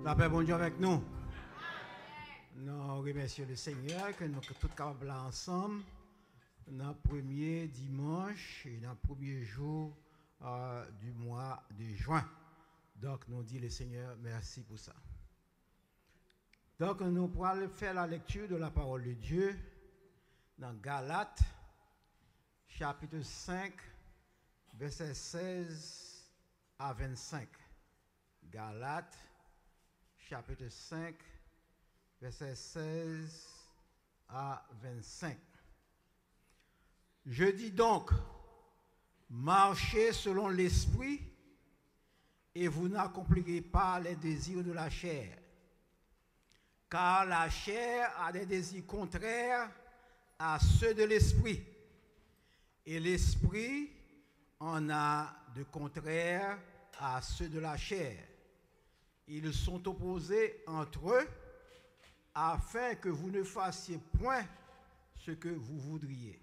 La paix, bon Dieu avec nous. Nous remercions le Seigneur que nous sommes tous capables là ensemble dans le premier dimanche et dans le premier jour du mois de juin. Donc nous disons le Seigneur merci pour ça. Donc nous pourrons faire la lecture de la parole de Dieu dans Galates chapitre 5 versets 16 à 25. Galates chapitre 5 versets 16 à 25. Je dis donc, marchez selon l'esprit et vous n'accomplirez pas les désirs de la chair. Car la chair a des désirs contraires à ceux de l'esprit. Et l'esprit en a de contraires à ceux de la chair. Ils sont opposés entre eux afin que vous ne fassiez point ce que vous voudriez.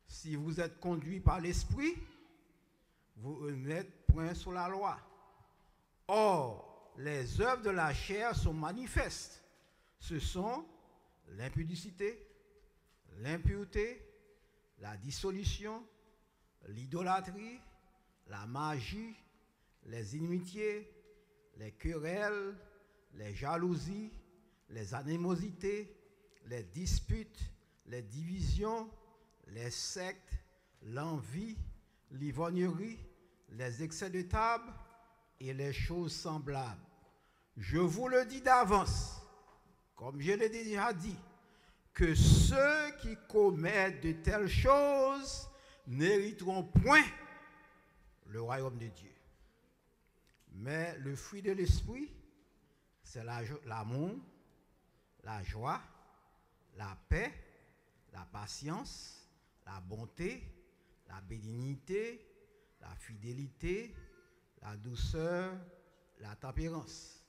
Si vous êtes conduit par l'esprit, vous n'êtes point sous la loi. Or, les œuvres de la chair sont manifestes. Ce sont l'impudicité, l'impureté, la dissolution, l'idolâtrie, la magie, les inimitiés, les querelles, les jalousies, les animosités, les disputes, les divisions, les sectes, l'envie, l'ivrognerie, les excès de table et les choses semblables. Je vous le dis d'avance, comme je l'ai déjà dit, que ceux qui commettent de telles choses n'hériteront point le royaume de Dieu. Mais le fruit de l'esprit, c'est l'amour, la joie, la paix, la patience, la bonté, la bénignité, la fidélité, la douceur, la tempérance.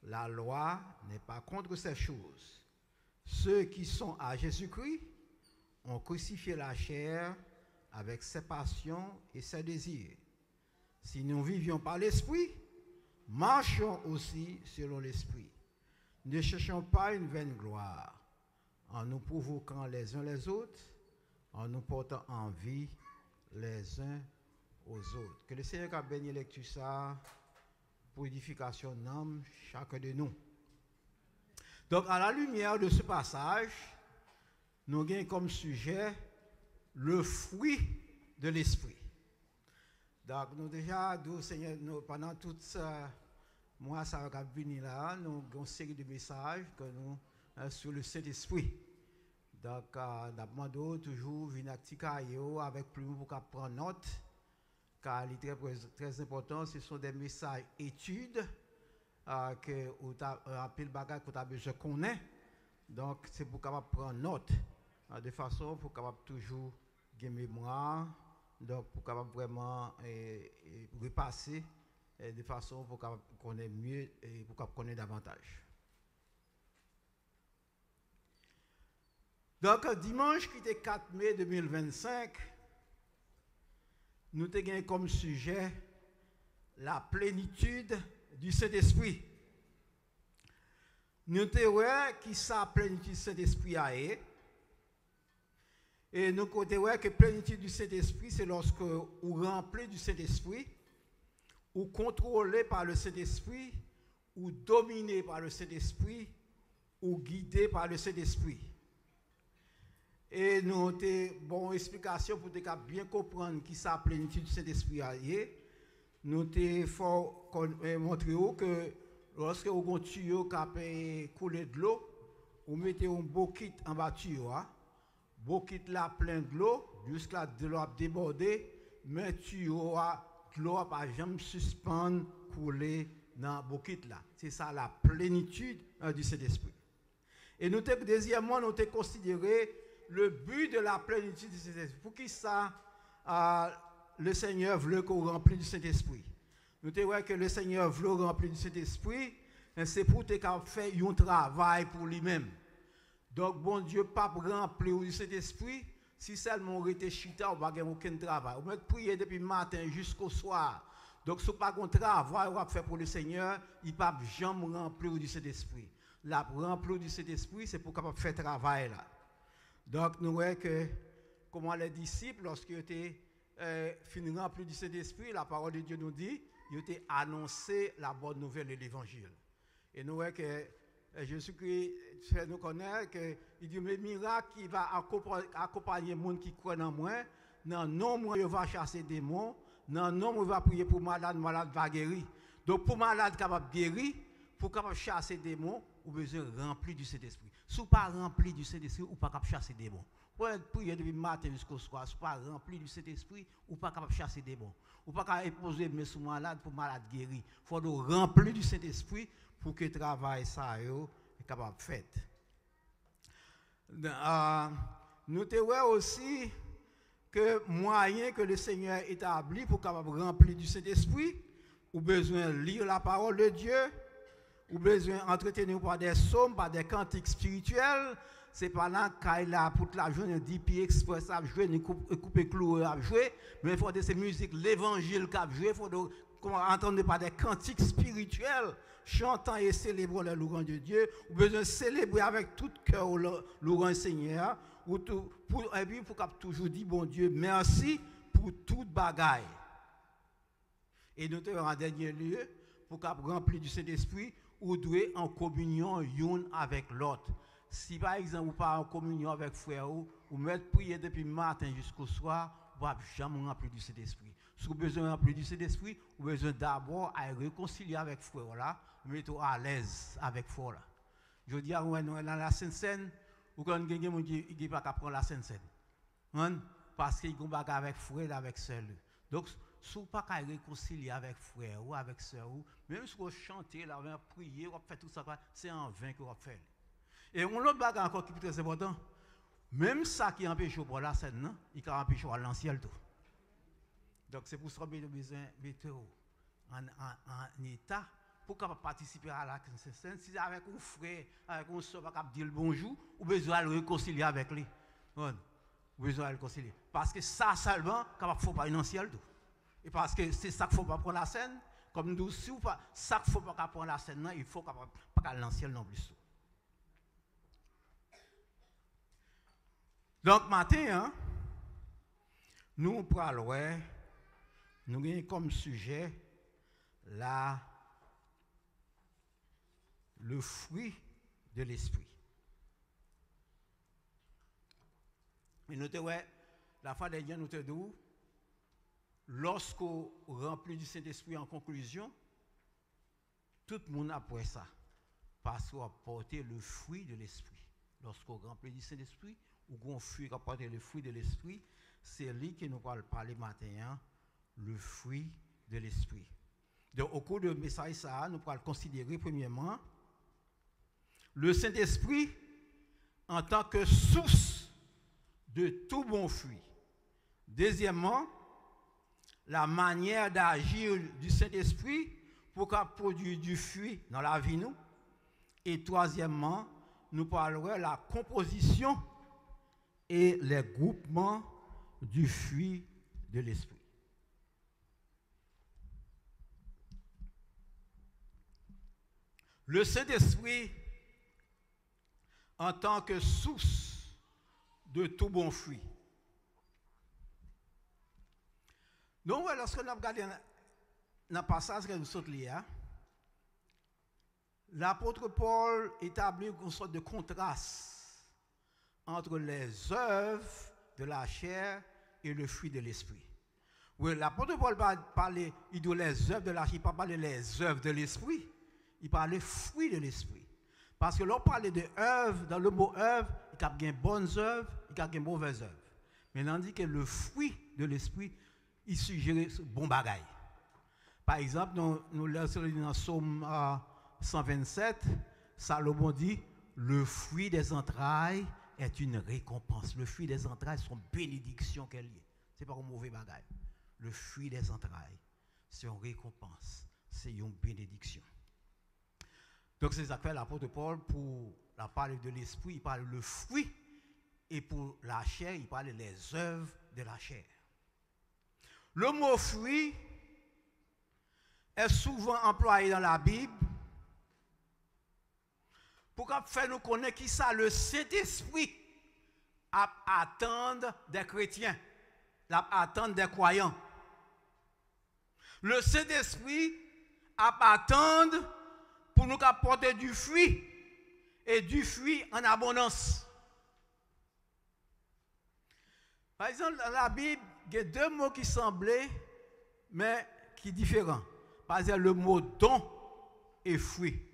La loi n'est pas contre ces choses. Ceux qui sont à Jésus-Christ ont crucifié la chair avec ses passions et ses désirs. Si nous vivions par l'esprit, marchons aussi selon l'esprit. Ne cherchons pas une vaine gloire, en nous provoquant les uns les autres, en nous portant envie les uns aux autres. Que le Seigneur a béni lecture ça pour édification d'âme chacun de nous. Donc, à la lumière de ce passage, nous avons comme sujet le fruit de l'esprit. Donc, nous déjà, Seigneur, pendant tout ce mois, ça va venir là, nous avons une série de messages que nous, sur le Saint-Esprit. Donc, nous demandons toujours venir avec plus pour prendre note, car il est très important, ce sont des messages études que un pile bagage que tu as besoin de connaître. Donc, c'est pour capable prendre note, de façon pour capable toujours gagner mémoire. Donc, pour capable vraiment repasser de façon pour connaître mieux et pour connaître davantage. Donc, dimanche qui était 4 mai 2025, nous avons comme sujet la plénitude du Saint-Esprit. Nous avons qui sa plénitude du Saint-Esprit a été. Et nous avons que la plénitude du Saint-Esprit, c'est lorsque vous rempli du Saint-Esprit, ou contrôlé par le Saint-Esprit, ou dominé par le Saint-Esprit, ou guidé par le Saint-Esprit. Et nous avons une bonne explication pour bien comprendre qui sa plénitude du Saint-Esprit a été. Nous avons montré que lorsque vous avez un tuyau qui a coulé de l'eau, vous mettez un bokit en bas du tuyau. Bokit là plein de l'eau, jusqu'à de l'eau a débordé, mais tuyau de l'eau n'a pas jamais suspendre couler dans le bokit là. C'est ça la plénitude du Saint-Esprit. Et nous deuxièmement, nous avons considéré le but de la plénitude du Saint-Esprit. Pour qui ça, le Seigneur veut qu'on remplisse du Saint-Esprit. Nous avons vu que le Seigneur veut remplir du Saint-Esprit, c'est pour faire un travail pour lui-même. Donc, bon Dieu, pas remplir du Saint-Esprit, si seulement on était chita, on n'a aucun travail. On va prier depuis le matin jusqu'au soir. Donc, si vous n'avez pas de travail à faire pour le Seigneur, il ne peut jamais remplir du Saint-Esprit. La remplir du Saint-Esprit, c'est pour capable faire travail là. Donc, nous voyons que, comment les disciples, lorsqu'ils étaient finis remplis du Saint-Esprit, la parole de Dieu nous dit, ils ont annoncé la bonne nouvelle de l'Évangile. Et nous voyons que Jésus-Christ fait nous connaître qu'il dit, le miracle qui va accompagner les gens qui croient en moi, dans le nom, il va chasser des démons, dans le nom, il va prier pour malade, malade va guérir. Donc, pour malade capable de guérir, pour capable chasser des démons, vous avez besoin rempli du Saint-Esprit. Si vous n'êtes pas rempli du Saint-Esprit, vous n'êtes pas capable de chasser des démons. Vous pouvez prier depuis le matin jusqu'au soir, si vous n'êtes pas rempli du Saint-Esprit, vous n'êtes pas capable de chasser des démons. Vous n'êtes pas capable de poser mes sous malade pour malade guérir. Il faut nous remplir du Saint-Esprit pour que le travail soit capable de faire. Nous voyons aussi que moyen que le Seigneur établit pour capable remplir du Saint-Esprit, ou besoin de lire la parole de Dieu, ou besoin d'entretenir par des psaumes, par des cantiques spirituels. C'est pas là qu'il a pour la journée 10 pieds express à jouer, ni couper clou à jouer, mais il faut de ces musiques, l'évangile qu'a joué, il faut entendre par des cantiques spirituels, chantant et célébrant le louange de Dieu, ou besoin de célébrer avec tout cœur le louange Seigneur, et puis pour toujours dire bon Dieu merci pour toute bagaille. Et nous en dernier lieu, pour remplir du Saint-Esprit, ou doit en communion l'un avec l'autre. Si par exemple vous pas en communion avec frère ou mettre prier depuis le matin jusqu'au soir, vous ne pouvez jamais remplir du Saint-Esprit. Si vous avez besoin de remplir du Saint-Esprit, vous avez besoin d'abord à réconcilier avec frère là, mettez-vous à l'aise avec frère là. Je dis à vous dans la Sainte-Seine, ou quand quelqu'un me dit qu'il ne peut pas prendre la Sainte-Seine. Parce qu'il y a un bagage avec frère avec sœur. Donc si vous ne pouvez pas réconcilier avec frère ou avec sœur, même si vous chantez, là, vous priez, vous faites tout ça, c'est en vain que vous faites. Et on l'autre bagage encore qui est très important, même ça qui empêche pour la scène, il peut empêcher à l'ancien tout. Donc c'est pour ça que vous avez besoin de mettre en état pour participer à la scène. Si avec un frère, avec un soeur, qui dit le bonjour, vous avez besoin de réconcilier avec lui. Vous avez besoin de réconcilier. Parce que ça seulement, il ne faut pas un ancien tout. Et parce que c'est ça qu'il ne faut pas prendre la scène, comme nous, si vous pas ça qu'il ne faut pas prendre la scène, il ne faut pas l'ancien non plus. Donc, matin, nous parlons, nous avons comme sujet là, le fruit de l'esprit. Et nous avons, la fois dernière, nous avons dit, lorsqu'on remplit du Saint-Esprit en conclusion, tout le monde après ça, parce qu'on a porté le fruit de l'esprit. Lorsqu'on remplit du Saint-Esprit, ou qu'on fuit apporter le fruit de l'esprit, c'est lui qui nous parle parler matin, le fruit de l'esprit. Donc au cours de message ça, nous allons considérer premièrement le Saint-Esprit en tant que source de tout bon fruit. Deuxièmement, la manière d'agir du Saint-Esprit pour qu'il produise du fruit dans la vie nous. Et troisièmement, nous parlerons de la composition et les groupements du fruit de l'esprit. Le Saint-Esprit en tant que source de tout bon fruit. Donc, lorsque nous regardons dans le passage que nous sommes là, l'apôtre Paul établit une sorte de contraste entre les œuvres de la chair et le fruit de l'esprit. Oui, l'apôtre Paul parlait de les œuvres de la chair, il ne parle pas des œuvres de l'esprit, il parle des fruits de l'esprit. Parce que l'on parle de œuvres, dans le mot œuvre, il y a des bonnes œuvres, il y a des mauvaises œuvres. Mais on dit que le fruit de l'esprit, il suggère bon bagaille. Par exemple, nous lisons dans Psaume 127, Salomon dit, le fruit des entrailles est une récompense. Le fruit des entrailles sont bénédictions qu'elle y est. Ce n'est pas un mauvais bagage. Le fruit des entrailles, c'est une récompense. C'est une bénédiction. Donc c'est ça que fait l'apôtre Paul pour la parler de l'esprit, il parle le fruit, et pour la chair, il parle les œuvres de la chair. Le mot fruit est souvent employé dans la Bible pour faire nous connaître qui ça le Saint-Esprit à attendre des chrétiens, à attendre des croyants. Le Saint-Esprit à attendre pour nous apporter du fruit et du fruit en abondance. Par exemple, dans la Bible, il y a deux mots qui semblaient, mais qui sont différents. Par exemple, le mot don et fruit.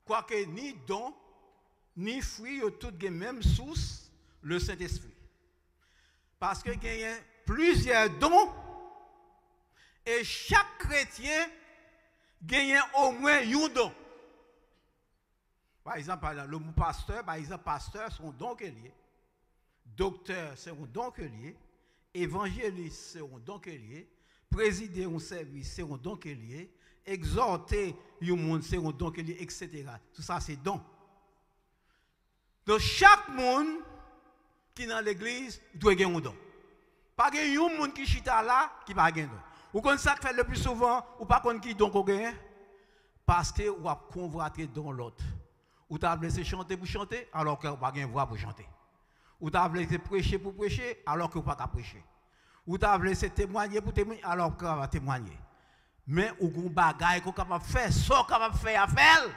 Quoique ni don, ni fruit, ils ont toutes les mêmes sources, le Saint-Esprit. Parce qu'il y a plusieurs dons, et chaque chrétien gagne au moins un don. Par exemple, le mot pasteur, pasteur, c'est un don qu'il y a. Docteur, c'est un don qu'il y a. Évangéliste, c'est un don qu'il y a. Présider un service, c'est un don qu'il y a. Exhorter le monde, c'est un don qu'il y a, etc. Tout ça, c'est don. Donc, chaque monde qui est dans l'église doit gagner un don. Pas qu'il y ait un monde qui chita là qui n'a pas gagné un don. Ou qu'on ça fait le plus souvent, ou pas qu'on qui don qu'on gagne, parce que ou a convoité dans l'autre. Ou t'as laissé chanter pour chanter, alors que vous pas gagne voix pour chanter. Ou t'as laissé prêcher pour prêcher, alors que vous pas qu'à prêcher. Ou t'as laissé témoigner pour témoigner, alors que vous va témoigner. Mais ou gon bagaille qu'on capable faire, ça capable faire à faire.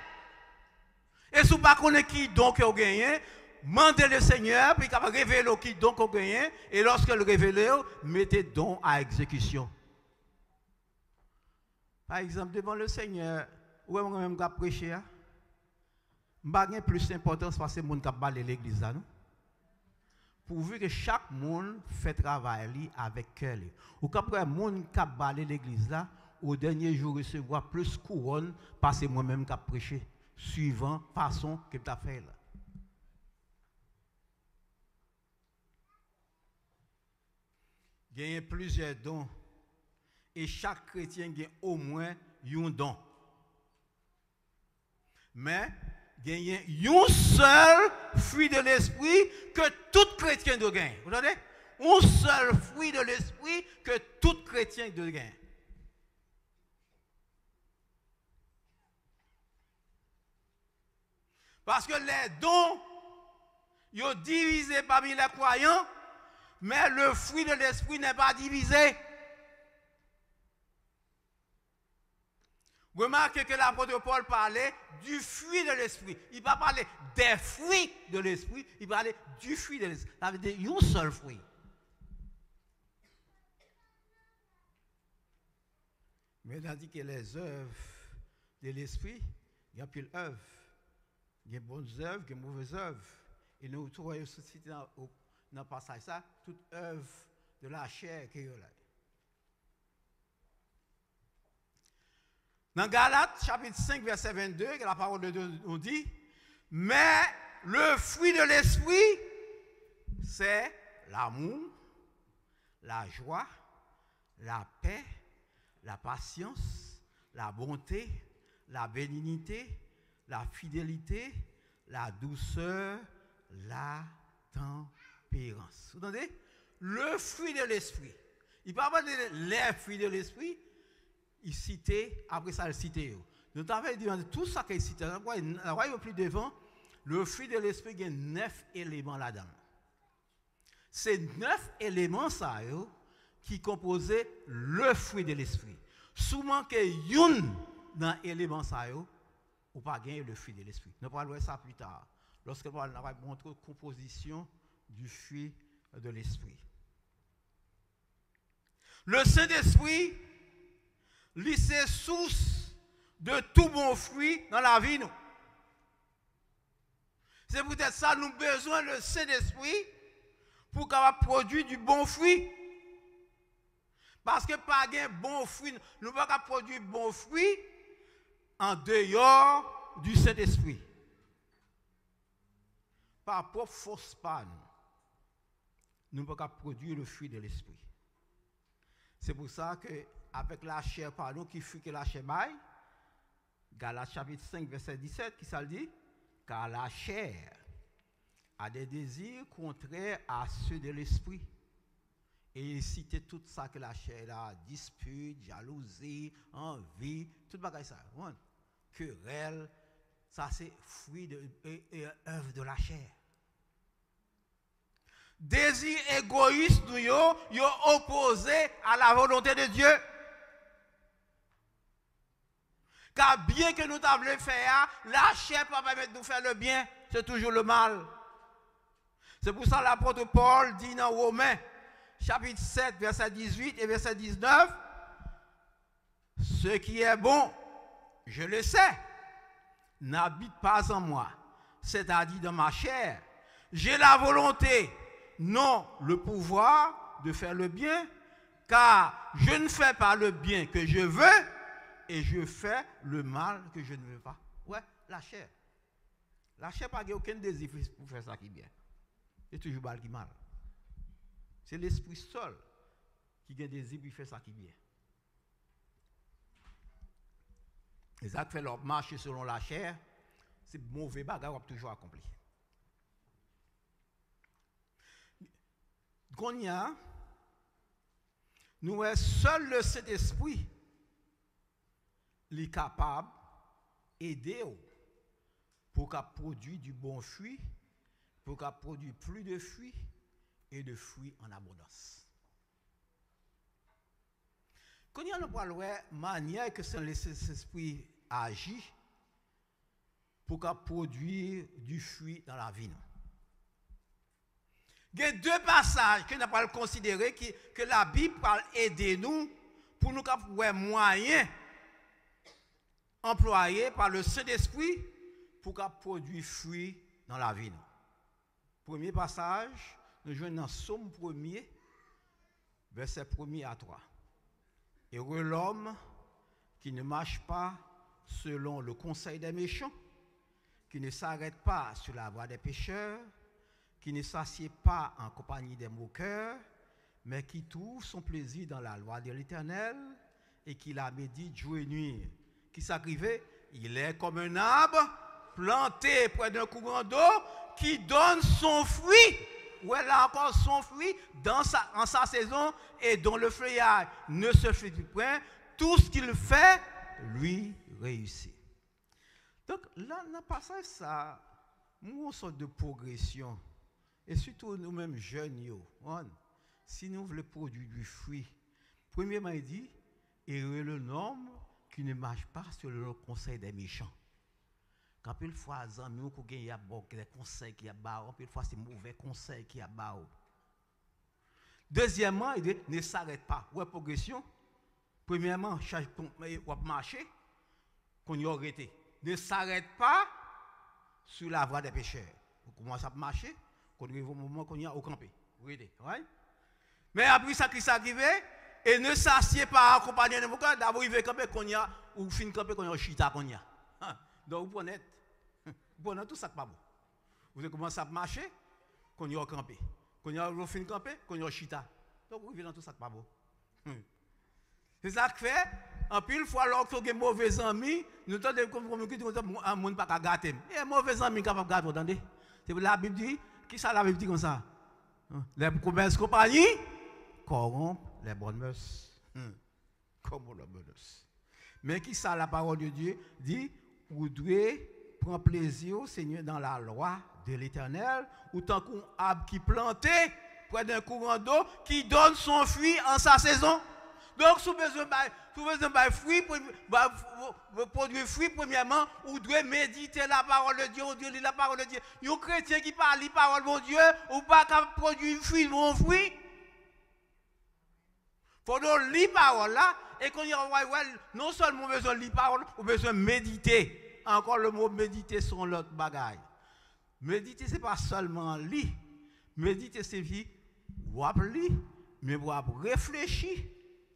Et si vous pas connaît qui don que vous gagnez, demandez le Seigneur puis capable révéler qui don que vous gagnez et lorsque le révélez, mettez don à exécution. Par exemple, devant le Seigneur, où est-ce que je prêcher? Je n'ai pas plus d'importance parce que les gens qui balent l'église. Pourvu que chaque monde fait travail avec cœur. Ou quand les gens qui balent l'église, au dernier jour, recevoir plus de couronne parce que moi-même qui prêché, suivant la façon que tu as fait. Il y a plusieurs dons. Et chaque chrétien a au moins un don. Mais il y a un seul fruit de l'esprit que tout chrétien doit gagner. Vous entendez? Un seul fruit de l'esprit que tout chrétien doit gagner. Parce que les dons, ils sont divisés parmi les croyants, mais le fruit de l'esprit n'est pas divisé. Remarquez que l'apôtre Paul parlait du fruit de l'esprit. Il ne parlait pas des fruits de l'esprit, il parlait du fruit de l'esprit. Ça veut dire un seul fruit. Mais il a dit que les œuvres de l'esprit, il y a pile œuvres. Il y a bonnes œuvres, il y a mauvaises œuvres. Et nous trouvons aussi dans le passage ça, toute œuvre de la chair qui est là. Dans Galates, chapitre 5, verset 22, la parole de Dieu nous dit, mais le fruit de l'esprit, c'est l'amour, la joie, la paix, la patience, la bonté, la bénignité, la fidélité, la douceur, la tempérance. Vous entendez? Le fruit de l'esprit. Il ne parle pas de les fruits de l'esprit. Il citait, après ça, il citait. Nous avons dit tout ça qu'il citait. Voyez plus devant, le fruit de l'esprit, il y a 9 éléments là-dedans. Ces 9 éléments ça, qui composaient le fruit de l'esprit. Souvent que une dans l'élément ça, ou pas gagner le fruit de l'esprit. Nous allons voir ça plus tard, lorsque nous allons montrer la composition du fruit de l'esprit. Le Saint-Esprit, c'est source de tout bon fruit dans la vie. Nous. C'est peut-être ça, nous avons besoin du Saint-Esprit pour produire du bon fruit. Parce que pas un bon fruit, nous ne pouvons pas produire bon fruit en dehors du Saint-Esprit. Par propre force pas, nous ne pouvons pas produire le fruit de l'esprit. C'est pour ça que avec la chair, pardon, qui fut que la chair maille, Galates chapitre 5, verset 17, qui ça le dit? Car la chair a des désirs contraires à ceux de l'esprit. Et il citait tout ça que la chair a, dispute, jalousie, envie, tout bagage ça. Querelle, ça c'est fruit et œuvre de la chair. Désir égoïste, nous yo opposé à la volonté de Dieu. Car bien que nous t'avons fait, la chair ne peut pas permettre de nous faire le bien, c'est toujours le mal. C'est pour ça que l'apôtre Paul dit dans Romains, chapitre 7, verset 18 et verset 19, ce qui est bon, je le sais, n'habite pas en moi, c'est-à-dire dans ma chair. J'ai la volonté, non le pouvoir de faire le bien, car je ne fais pas le bien que je veux et je fais le mal que je ne veux pas. Ouais, la chair. La chair n'a aucun désir pour faire ça qui est bien. C'est toujours mal qui mal. C'est l'esprit seul qui a désir pour faire ça qui est bien. Les actes fait leur marche selon la chair, c'est mauvais bagarre qu'on a toujours accompli. Gonia, nous est seul le Saint-Esprit est capable d'aider pour qu'il produise du bon fruit, pour qu'il produise plus de fruits et de fruits en abondance. Quand on parle de la manière que Saint-Esprit agit pour qu'il produise du fruit dans la vie. Il y a deux passages que nous allons considérer que la Bible parle aider nous pour nous avoir moyens employés par le Saint-Esprit pour qu'il produise fruit dans la vie. Premier passage, nous jouons dans Somme 1er, verset 1er à 3. Heureux l'homme qui ne marche pas selon le conseil des méchants, qui ne s'arrête pas sur la voie des pécheurs, qui ne s'assied pas en compagnie des moqueurs, mais qui trouve son plaisir dans la loi de l'Éternel et qui la médite jour et nuit. Qui s'agrivait, il est comme un arbre planté près d'un courant d'eau qui donne son fruit. Ou elle a encore son fruit en sa saison et dont le feuillage ne se fait point. Tout ce qu'il fait, lui réussit. Donc là, dans le passage, ça, nous une sorte de progression. Et surtout nous-mêmes jeunes, si nous voulons produire du fruit, premièrement, il dit, heureux le homme qui ne marche pas sur le conseil des méchants. Quand une fois, nous avons des conseils qui ont une fois, c'est mauvais conseils qui ont. Deuxièmement, il dit, ne s'arrête pas. Ouais, progression. Premièrement, on va marcher, qu'on y a arrêté. Ne s'arrête pas sur la voie des pécheurs. On commence à marcher, qu'on arrive au moment qu'on y a au campé. Right? Mais après ça, qui s'arrive, et ne s'assied pas accompagné de mon cœur, d'abord il veut camper qu'on y a, ou fin camper qu'on y a, chita qu'on y a. Donc vous prenez tout ça pas bon. Vous commencez à marcher, qu'on y a campé. Qu'on y a fin camper, qu'on y a chita. Donc vous vivez dans tout ça pas bon. C'est ça que fait, en pile fois, lorsque vous avez mauvais amis, nous avons communiqué un monde pas gâter. Et mauvais amis capable de gâter, vous entendez? C'est la Bible dit, qui ça la Bible dit comme ça? Les mauvaises compagnies corrompent les bonnes mœurs. Comme les bonnes mœurs. Mais qui ça la parole de Dieu dit, vous devez prendre plaisir au Seigneur dans la loi de l'Éternel, ou tant qu'un arbre qui planté près d'un courant d'eau qui donne son fruit en sa saison. Donc, si vous avez besoin de fruit, produire fruit, premièrement, vous devez méditer la parole de Dieu, vous devez lire la parole de Dieu. Un chrétien qui parle la parole de Dieu, ou pas qu'à produire fruit, bon fruit. Il faut donc lire la parole là, et qu'on y a non seulement besoin de lire la parole, on besoin de méditer. Encore le mot méditer sur l'autre bagaille. Méditer, ce n'est pas seulement lire. Méditer, c'est lire, lire, mais réfléchir.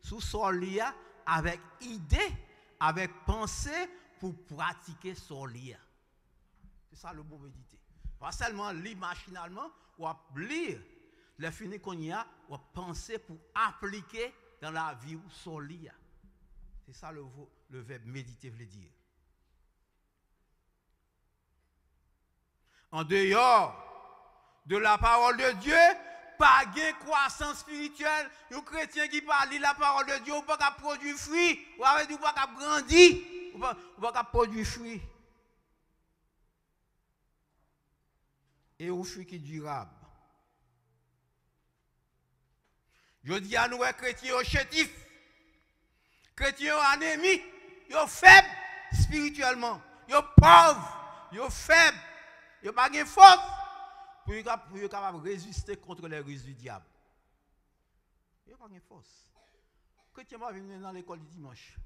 Sous son lia avec idée, avec pensée pour pratiquer son lia. C'est ça le mot méditer. Pas seulement lire machinalement, ou lire les finis qu'on y a, ou penser pour appliquer dans la vie ou son lia. C'est ça le verbe méditer veut dire. En dehors de la parole de Dieu, pas de croissance spirituelle, un chrétien qui parle la parole de Dieu, ou pas produire fruit, ou pas grandir, ou pas produire fruit. Et un fruit qui est durable. Je dis à nous, chrétiens chétifs, chrétiens anémiques, ils sont faibles spirituellement, ils sont pauvres, ils sont faibles, ils n'ont pas de force pour être capables de résister contre les ruses du diable. Ils n'ont pas de force. Chrétien va venir dans l'école du dimanche.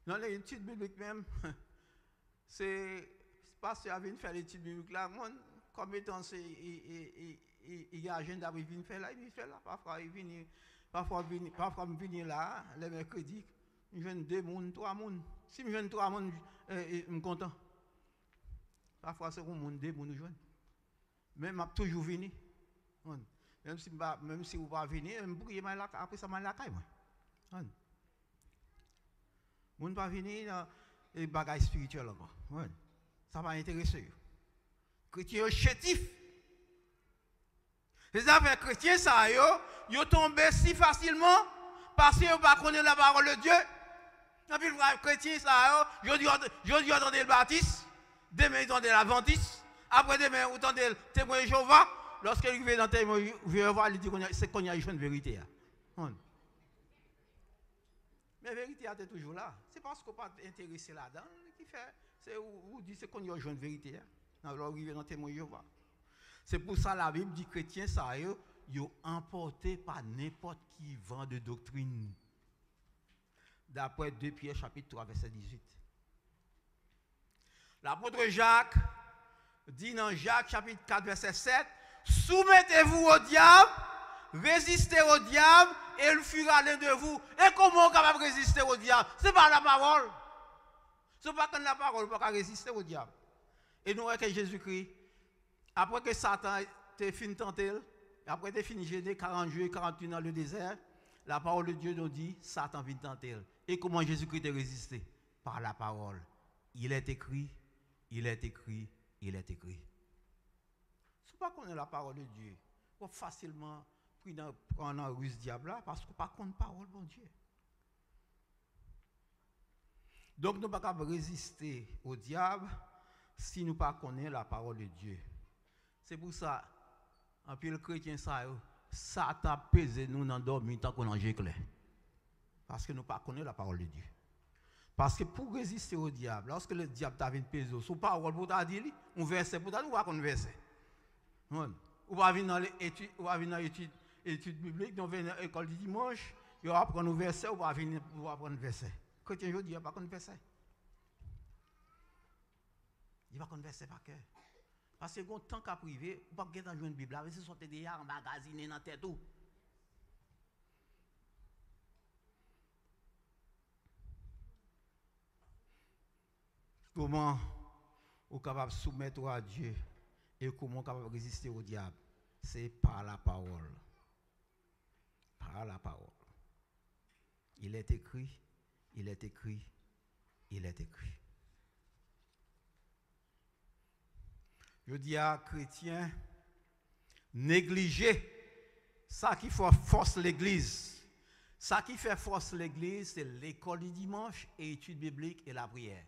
Dans l'étude biblique même, c'est pasteur vient faire l'étude biblique là, comme étant il y a un agenda qui vient faire là, il fait là, parfois il vient là, le mercredi, il vient 2 personnes, 3 personnes. Si je viens 3 personnes, je suis content. Parfois c'est un monde, 2 personnes nous joignent. Mais je suis toujours venu. Même si vous ne pas venir, je vais après ça, je vais la caille. Je ne vais pas venir dans les bagages spirituels encore. Ça va intéresser. Chrétiens chétifs. Les affaires chrétiens, ça, ils tombent si facilement parce qu'ils ne connaissent pas la parole de Dieu. Et puis, les chrétiens, ça, je dis entendez le baptiste, demain, ils entendez l'adventiste, après demain, vous entendez le témoin de Jéhovah. Lorsqu'il vient dans le témoin de Jéhovah, il dit c'est qu'on y a une vérité. Mais la vérité est toujours là. C'est parce qu'on n'est pas intéressé là-dedans qui fait. C'est où dit c'est qu'on y a une vérité. Alors, il vient dans le témoin de Jéhovah. C'est pour ça que la Bible dit chrétiens, ça y est, ils sont emportés par n'importe qui vent de doctrine. D'après 2 Pierre chapitre 3, verset 18. L'apôtre Jacques dit dans Jacques chapitre 4, verset 7, soumettez-vous au diable, résistez au diable, et il fuira l'un de vous. Et comment on est capable de résister au diable? C'est par la parole. C'est pas quand la parole pour résister au diable. Et nous voyons que Jésus-Christ, après que Satan t'ait fini tenter, après t'ait fini gêner 40 jours et 41 dans le désert, la parole de Dieu nous dit, Satan vient tenter. Et comment Jésus-Christ a résisté? Par la parole. Il est écrit, il est écrit, il est écrit. Ce n'est pas qu'on a la parole de Dieu. On peut facilement prendre un ruse diable là parce qu'on n'a pas de parole, bon Dieu. Donc nous ne pouvons pas résister au diable si nous ne connaissons pas la parole de Dieu. C'est pour ça, en plus le chrétien, ça t'a pesé nous dans dormir tant qu'on a clair. Parce que nous ne connaissons pas la parole de Dieu. Parce que pour résister au diable, lorsque le diable t'a vu peser, son parole pour t'a dit, un verset pour t'a dit, ou pas qu'on verset. Ou va venir dans l'étude biblique, dans l'école du dimanche, il va prendre un verset, ou va venir pour apprendre un verset. Chrétien, je dis, il va pas qu'on verset. Il va qu'on verset par cœur. Parce que quand tant qu'à privé, vous ne pouvez pas jouer une Bible, vous sortez déjà en magasiné dans la tête. Comment vous êtes capable de soumettre à Dieu et comment vous êtes capable de résister au diable? C'est par la parole. Par la parole. Il est écrit, il est écrit, il est écrit. Je dis à chrétiens, négligez ça qui fait force l'église. Ça qui fait force l'église, c'est l'école du dimanche et l'étude biblique et la prière.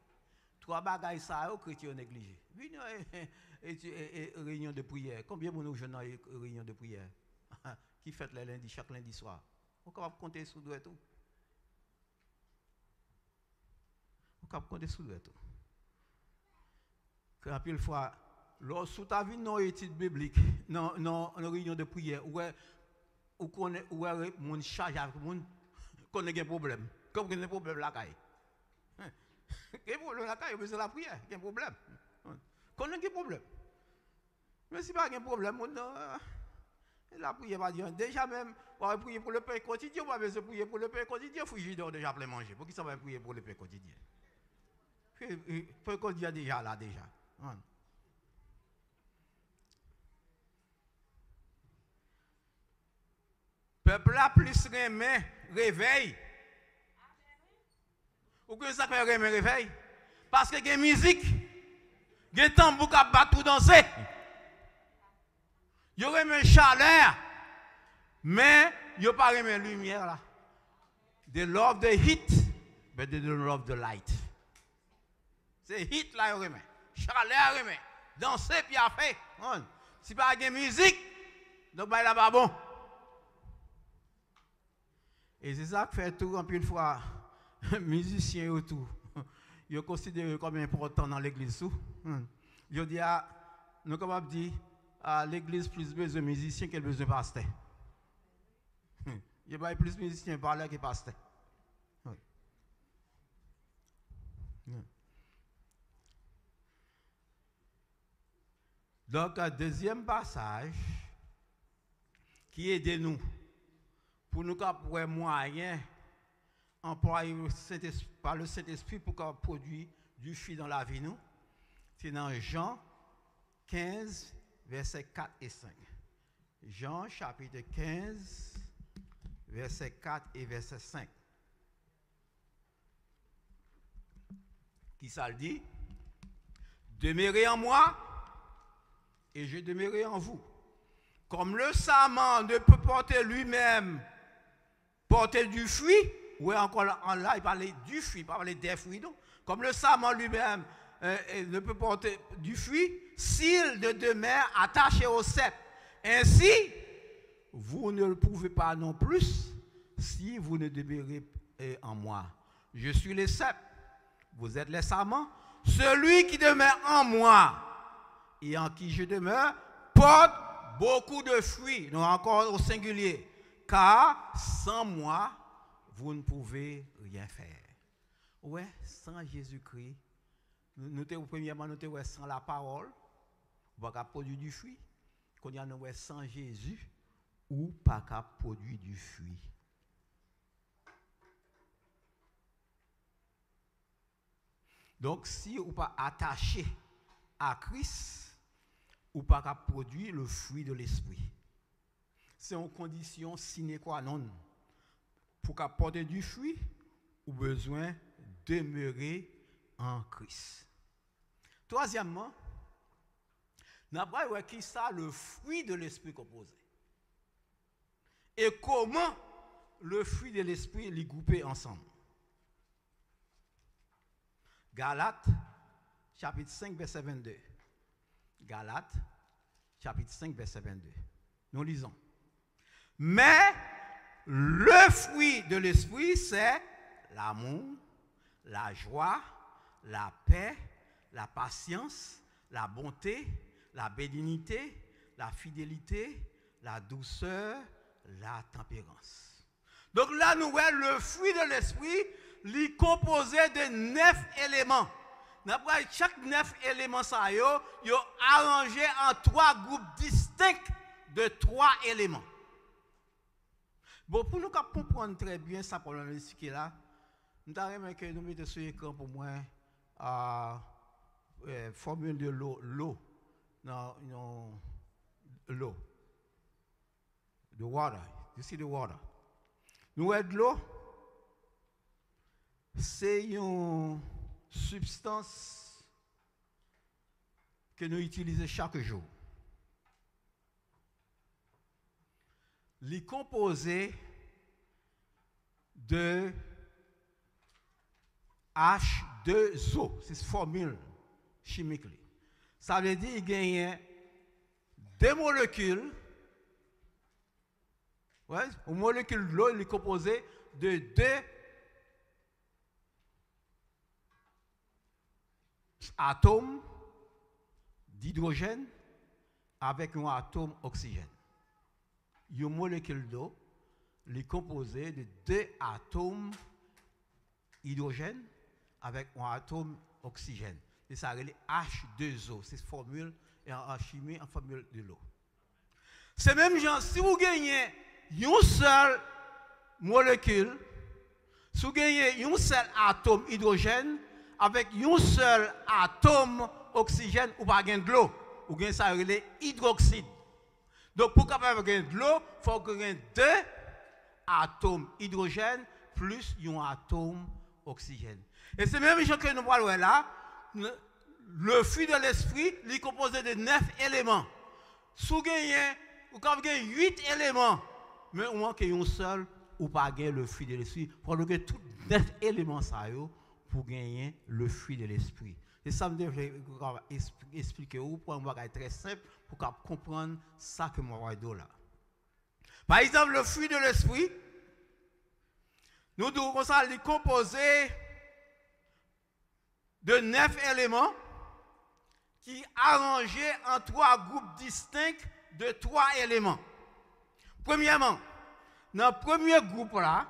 3 bagailles ça, chrétiens négligés. Réunion de prière. Combien de nous jeunes réunion de prière qui fait les lundis, chaque lundi soir? On est capable de compter sur tout. On est capable de compter sur tout. Quand une fois, lorsque tu as vu nos études bibliques, dans réunion de prière, où on charge avec monde, qu'on a des problèmes. Comme il y a des problèmes là-bas. Il y a des problèmes là-bas, c'est la prière, il y a des problèmes. Qu'on a des problèmes. Mais si pas de problème, la prière va dire, déjà même, on va prier pour le pain quotidien, on va prier pour le pain quotidien, il faut que déjà plein manger. Pour qui ça va prier pour le pain quotidien? Le pain quotidien déjà là, déjà. Peuple là plus réveil. Ou que ça fait réveil? Parce que il y a musique, il y a tambour qui bat tout danser. Il y aurait une chaleur, Mais il n'y a pas de lumière là. They love the heat, but they don't love the light. C'est heat là, il remet. Chaleur, remet. Danser, puis à faire. Si pas de musique, donc bah là pas bon. Et c'est ça que fait tout en plus fois musiciens autour. Ils sont considérés comme importants dans l'église. Je dis à nous capables de dire à l'église plus besoin de musiciens qu'elle besoin de pasteurs. Il y a plus de musiciens par là que pasteurs. Donc, un deuxième passage qui aide nous pour nous avoir moyen employé par le Saint-Esprit pour qu'on produise du fruit dans la vie nous. C'est dans Jean 15, versets 4 et 5. Jean chapitre 15, versets 4 et verset 5. Qui ça le dit? Demeurez en moi et je demeurerai en vous. Comme le sarment ne peut porter lui-même porter du fruit, ou encore là, il parlait du fruit, il parlait des fruits. Donc. Comme le sarment lui-même ne peut porter du fruit, s'il ne demeure attaché au cep. Ainsi, vous ne le pouvez pas non plus si vous ne demeurez en moi. Je suis le cep, vous êtes les sarments. Celui qui demeure en moi et en qui je demeure porte beaucoup de fruits, non encore au singulier, car sans moi, vous ne pouvez rien faire. Ouais, sans Jésus-Christ, premièrement, nous sommes sans la parole, on va produire du fruit. Quand il y a sans Jésus, ou pas qu'à produire du fruit. Donc, si vous pas attaché à Christ, ou pas qu'à produire le fruit de l'esprit. C'est une condition sine qua non. Pour qu'apporter du fruit, ou besoin de demeurer en Christ. Troisièmement, nous avons vu qui ça le fruit de l'esprit composé. Et comment le fruit de l'esprit les grouper ensemble. Galates, chapitre 5, verset 22. Galates, chapitre 5, verset 22. Nous lisons. Mais le fruit de l'esprit, c'est l'amour, la joie, la paix, la patience, la bonté, la bénignité, la fidélité, la douceur, la tempérance. Donc là, nous voyons le fruit de l'esprit, il est composé de 9 éléments. Chaque 9 éléments, ils sont arrangés en 3 groupes distincts de 3 éléments. Bon, pour nous comprendre très bien ça pour le là, nous avons que nous mettons sur l'écran pour moi formule de l'eau. Non, l'eau. The water. You see the water. Nous avons de l'eau. C'est une substance que nous utilisons chaque jour. Elle est composée de H2O. C'est une formule chimique. Ça veut dire qu'il y a deux molécules. Ouais, une molécule de l'eau est composée de 2 atomes d'hydrogène avec un atome d'oxygène. Une molécule d'eau est composée de 2 atomes d'hydrogène avec un atome d'oxygène. Et ça s'appelle H2O. C'est une formule en chimie, en formule de l'eau. C'est même genre, si vous gagnez une seule molécule, si vous gagnez un seul atome d'hydrogène, avec un seul atome d'oxygène, ou pas de l'eau, ou bien ça s'appelle hydroxyde. Donc, pour capable de l'eau, il faut que vous ayez 2 atomes d'hydrogène plus un atome d'oxygène. Et c'est même chose que nous parlons là, le fruit de l'esprit est composé de 9 éléments. Si vous avez 8 éléments mais au moins qu'il y ait un seul ou pas gagner le fruit de l'esprit. Il faut que tout net élément ça pour gagner le fruit de l'esprit. Et ça me devrait expliquer pour un bagage très simple pour comprendre ça que moi vais dire là. Par exemple, le fruit de l'esprit, nous devons ça les composer de 9 éléments qui arrangés en 3 groupes distincts de 3 éléments. Premièrement, dans le premier groupe là,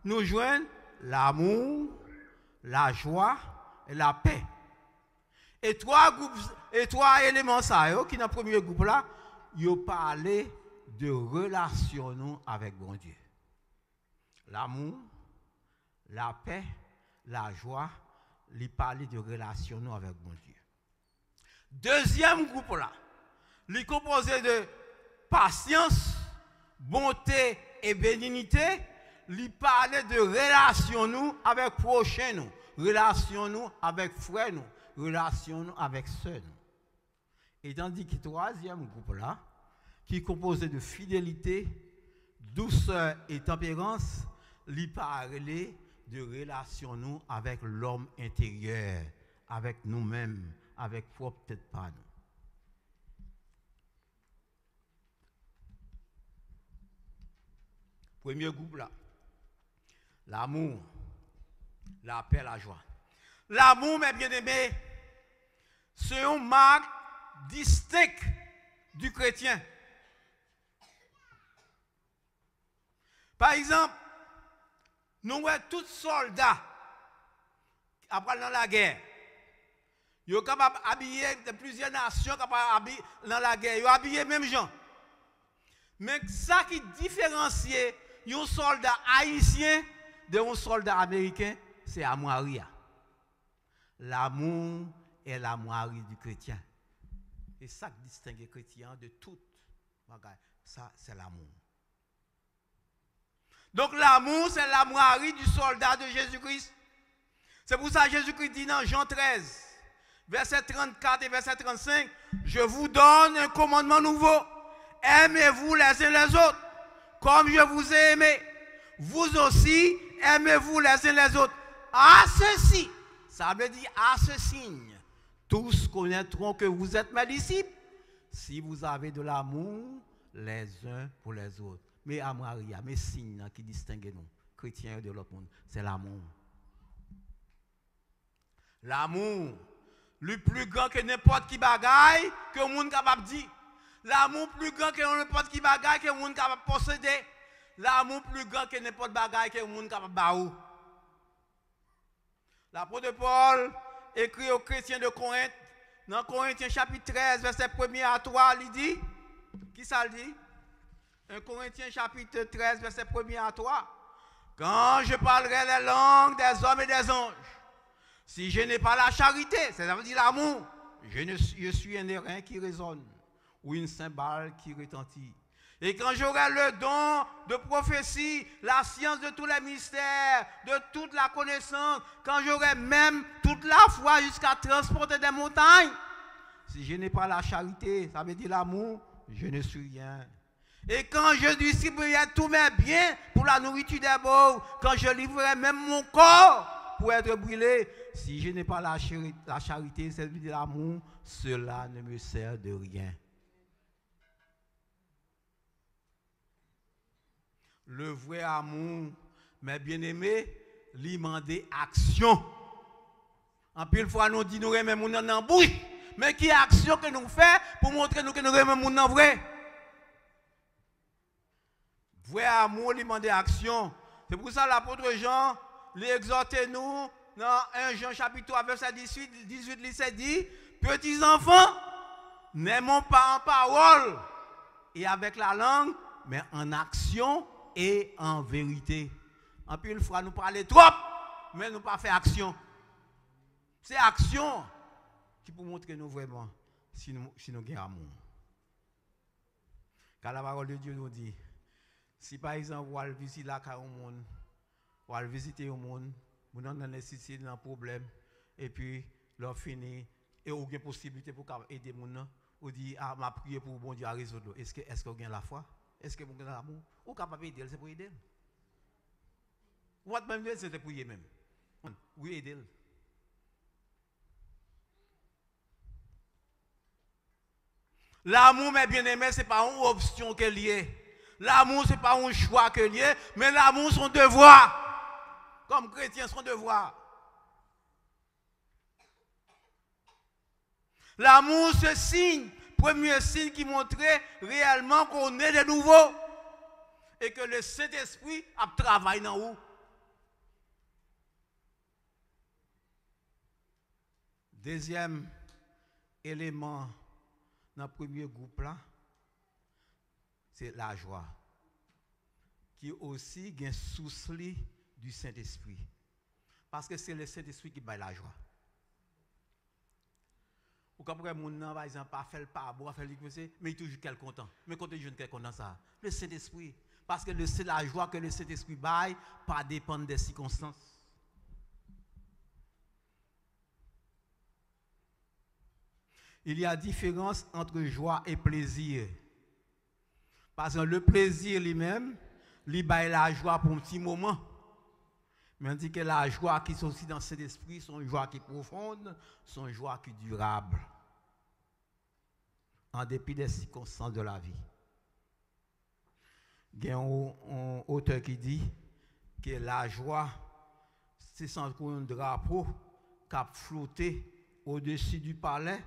nous joignons l'amour, la joie et la paix. Et 3 éléments ça, qui dans le premier groupe là, ils parlent de relation avec bon Dieu. L'amour, la paix, la joie, ils parlent de relation avec bon Dieu. Deuxième groupe là, il est composé de patience, bonté et bénignité. Il parle de relation nous avec prochain nous, relation nous avec frère nous, relation nous avec sœur nous. Et tandis que le troisième groupe là, qui est composé de fidélité, douceur et tempérance, il parle de relation nous avec l'homme intérieur, avec nous-mêmes, avec propre peut-être pas nous. Premier groupe là, l'amour, la paix, la joie. L'amour, mes bien-aimés, c'est une marque distincte du chrétien. Par exemple, nous sommes tous soldats après dans la guerre. Ils sont capables d'habiller de plusieurs nations capables d'habiller dans la guerre. Ils sont habillés même gens. Mais ça qui différencie un soldat haïtien de un soldat américain, c'est l'amour. L'amour est l'amour du chrétien. Et ça qui distingue le chrétien de tout. Ça, c'est l'amour. Donc l'amour, c'est l'amour du soldat de Jésus-Christ. C'est pour ça que Jésus-Christ dit dans Jean 13, verset 34 et verset 35, je vous donne un commandement nouveau. Aimez-vous les uns les autres, comme je vous ai aimé. Vous aussi, aimez-vous les uns les autres. À ceci, ça veut dire à ce signe, tous connaîtront que vous êtes mes disciples, si vous avez de l'amour les uns pour les autres. Mais à Maria, mais signes qui distinguent nous, chrétiens de l'autre monde, c'est l'amour. L'amour, le plus grand que n'importe qui bagaille que le monde capable de dire. L'amour plus grand que n'importe qui bagaille que le monde capable de posséder. L'amour plus grand que n'importe bagaille que le monde capable de baou. L'apôtre Paul écrit aux chrétiens de Corinthe, dans Corinthiens chapitre 13, verset 1er à 3, il dit, qui ça le dit? 1 Corinthiens chapitre 13, verset 1er à 3. Quand je parlerai les langues des hommes et des anges, si je n'ai pas la charité, ça veut dire l'amour, je suis un airain qui résonne, ou une cymbale qui retentit. Et quand j'aurai le don de prophétie, la science de tous les mystères, de toute la connaissance, quand j'aurai même toute la foi jusqu'à transporter des montagnes, si je n'ai pas la charité, ça veut dire l'amour, je ne suis rien. Et quand je distribuerai tous mes biens pour la nourriture des pauvres, quand je livrerai même mon corps pour être brûlé, si je n'ai pas la charité, c'est-à-dire l'amour, cela ne me sert de rien. Le vrai amour, mes bien-aimés, lui demander action. En pile fois, nous disons nous remettons dans la bouche, mais qui est action que nous faisons pour montrer que nous remettons dans vrai? Vrai amour, lui demander action. C'est pour ça que l'apôtre Jean, lui exhortait nous, dans 1 Jean chapitre 3, verset 18, il s'est dit, petits enfants, n'aimons pas en parole et avec la langue, mais en action et en vérité. En plus, une fois, nous parlons trop, mais nous pas fait action. C'est action qui peut montrer nous vraiment si nous avons amour. Car la parole de Dieu nous dit, si par exemple, vous allez visiter la car au monde, vous allez visiter au monde, vous avez nécessité d'un problème, et puis, leur fini, et vous avez possibilité pour aider les gens, vous dites, ah, m'a prié pour bon Dieu à résoudre. Est-ce que vous avez la foi? Est-ce que vous avez l'amour? Ou capable d'aider, c'est pour aider. Ou même c'est pour aider même. Oui, aider. L'amour, mes bien-aimés, ce n'est pas une option que lié. L'amour, ce n'est pas un choix que lié, mais l'amour, son devoir. Comme chrétien, son devoir. L'amour, ce signe, premier signe qui montrait réellement qu'on est de nouveau. Et que le Saint-Esprit a travaillé dans vous. Deuxième élément dans le premier groupe là, c'est la joie. Qui aussi est souci du Saint-Esprit. Parce que c'est le Saint-Esprit qui bat la joie. Ou quand mon nom, par exemple, pas fait le pas bon, fait le mais il est toujours quel content. Mais quand il est quel content ça? Le Saint-Esprit. Parce que c'est la joie que le Saint-Esprit baille, pas dépendre des circonstances. Il y a différence entre joie et plaisir. Parce que le plaisir lui-même, il baille la joie pour un petit moment. Mais on dit que la joie qui est aussi dans cet esprit, c'est une joie qui est profonde, c'est une joie qui est durable. En dépit des circonstances de la vie. Il y a un auteur qui dit que la joie, c'est sans un drapeau qui a flotté au-dessus du palais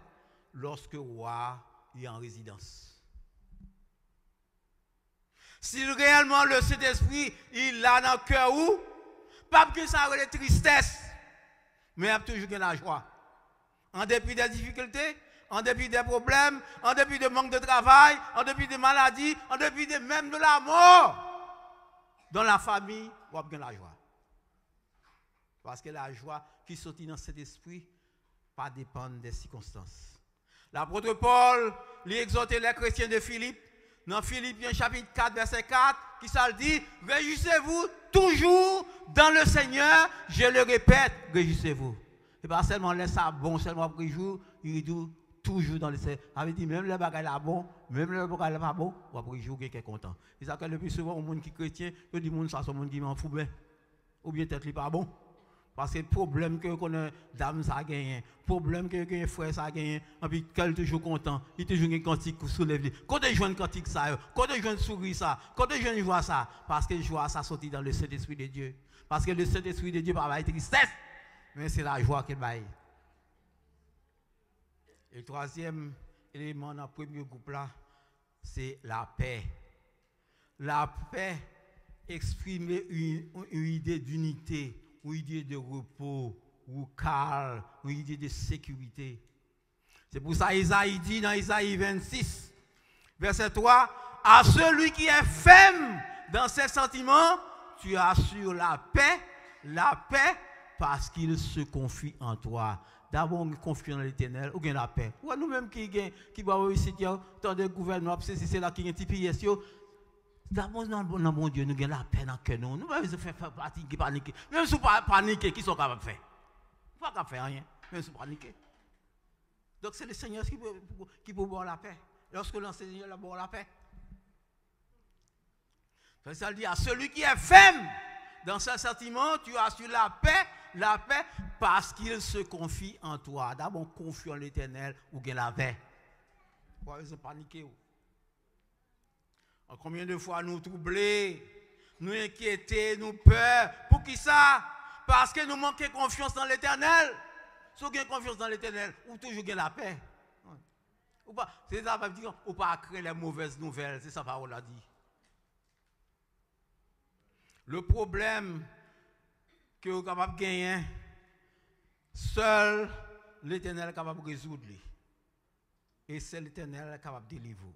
lorsque le roi est en résidence. Si réellement le Saint-Esprit, il a dans le cœur où, pas que ça a de tristesse, mais il y a toujours la joie. En dépit des difficultés, en dépit des problèmes, en dépit du manque de travail, en dépit des maladies, en dépit même de la mort, dans la famille, on a bien la joie. Parce que la joie qui sortit dans cet esprit, pas dépend des circonstances. L'apôtre Paul, lui exhortait les chrétiens de Philippe, dans Philippiens chapitre 4, verset 4, qui ça dit, réjouissez-vous toujours dans le Seigneur, je le répète, réjouissez-vous. Et pas seulement laisse ça bon, seulement après jour, il dit toujours dans le Seigneur. Il dit même les bagages là bon, même les bagages là pas bon, après jour, quelqu'un est content. C'est ça que le plus souvent, au monde qui est chrétien, il dit, ça, c'est un monde qui m'en fout bien. Ou bien peut-être qu'il n'est pas bon. Parce que le problème que qu'on dame ça a gagné, le problème que frère ça a gagné, et puis qu'elle est toujours content, il toujours une cantique qui soulève. Quand il joue une cantique ça, quand il joue une souris ça, quand il joue une joie ça, parce que joie ça sortit dans le Saint-Esprit de Dieu. Parce que le Saint-Esprit de Dieu n'a pas de tristesse, mais c'est la joie qu'il baille. Et le troisième élément dans le premier groupe là, c'est la paix. La paix exprime une idée d'unité, une idée de repos, ou calme, une idée de sécurité. C'est pour ça Isaïe dit dans Isaïe 26, verset 3, à celui qui est ferme dans ses sentiments, tu assures la paix parce qu'il se confie en toi. D'abord, on confie en l'Éternel, ou bien la paix. Ou nous-mêmes qui va ici, dans le gouvernement, c'est là qui est un petit pièce. D'abord, dans le bon Dieu, nous avons la paix dans le cœur. Nous ne pouvons pas faire paniquer. Même si nous ne paniquer, qui sont capables de faire? Nous ne pouvons pas faire rien, même si nous paniquer. Donc, c'est le Seigneur qui peut boire la paix. Lorsque le Seigneur boit la paix. Ça dit à celui qui est ferme dans ses sentiments, tu assures la paix parce qu'il se confie en toi. D'abord, confie en l'Éternel ou bien la paix. Pourquoi ils ont paniqué? Combien de fois nous troublés, nous inquiétés, nous peur. Pour qui ça? Parce que nous manquons confiance dans l'Éternel. Si vous avez confiance dans l'Éternel, vous toujours avez la paix. C'est ça, ou pas créer les mauvaises nouvelles. C'est ça, parole a dit. Le problème que vous êtes capable de gagner, seul l'Éternel est capable de résoudre. Et c'est l'Éternel qui est capable de délivrer.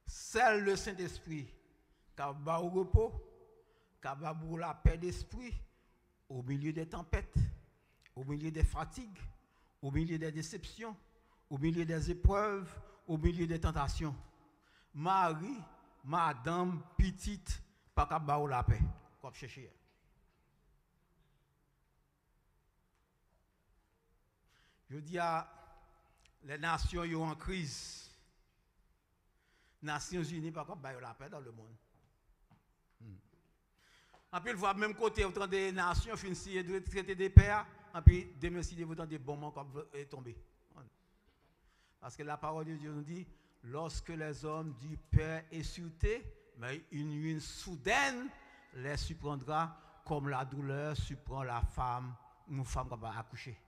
Seul le Saint-Esprit qui a au repos, qui a la paix d'esprit au milieu des tempêtes, au milieu des fatigues, au milieu des déceptions, au milieu des épreuves, au milieu des tentations. Marie, madame, petite, pas qu'à la paix. Comme chercher. Je dis à les nations sont en crise. Nations Unies pas capable la paix dans le monde. En plus, vous même côté autant des nations finissent de traiter des pères, et puis demain si vous des bons moments qui tomber. Parce que la parole de Dieu nous dit, lorsque les hommes du Père est sur terre, mais une nuit soudaine les surprendra comme la douleur surprend la femme, une femme qui va accoucher.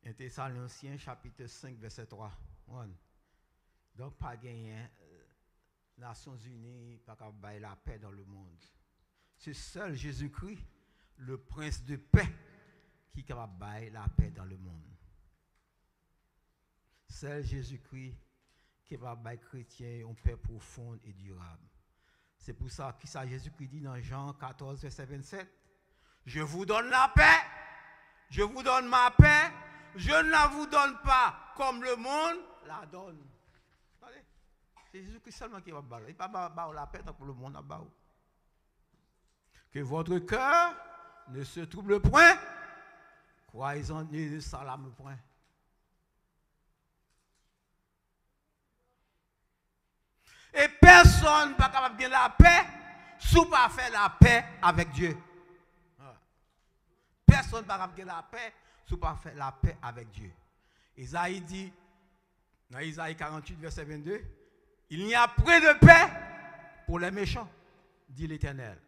Un Thessaloniciens chapitre 5 verset 3. Donc pas gagné Nations Unies pas capable la paix dans le monde. C'est seul Jésus-Christ, le prince de paix, qui est capable de la paix dans le monde. Seul Jésus-Christ qui est capable de chrétien une paix profonde et durable. C'est pour ça que Jésus-Christ dit dans Jean 14 verset 27, je vous donne la paix, je vous donne ma paix. Je ne la vous donne pas comme le monde la donne. C'est Jésus-Christ seulement qui va battre. Il ne va pas la paix pour le monde à bas. Que votre cœur ne se trouble point. Croyez-en, ne s'alarme point. Et personne n'est pas capable de gagner la paix si pas faire la paix avec Dieu. Personne n'est pas capable de gagner la paix si pas faire la paix avec Dieu. Isaïe dit, dans Isaïe 48, verset 22, il n'y a point de paix pour les méchants, dit l'Éternel.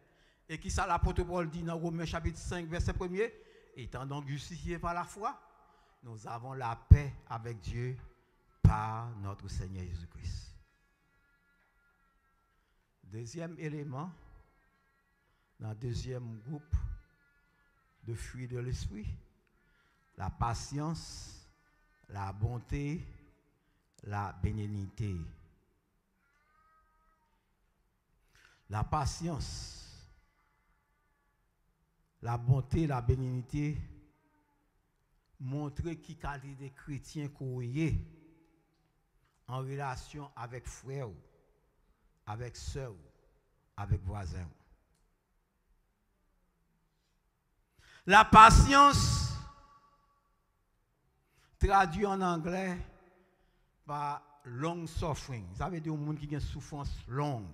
Et qui ça l'apôtre Paul dit dans Romains chapitre 5, verset 1er, étant donc justifiés par la foi, nous avons la paix avec Dieu par notre Seigneur Jésus-Christ. Deuxième élément, dans le deuxième groupe de fruits de l'esprit, la patience, la bonté, la bénignité. La patience, la bonté, la bénignité, montrer qui qualité des chrétiens qu'on est en relation avec frères, avec sœurs, avec voisins. La patience, traduit en anglais par long suffering. Ça veut dire un monde qui a une souffrance longue.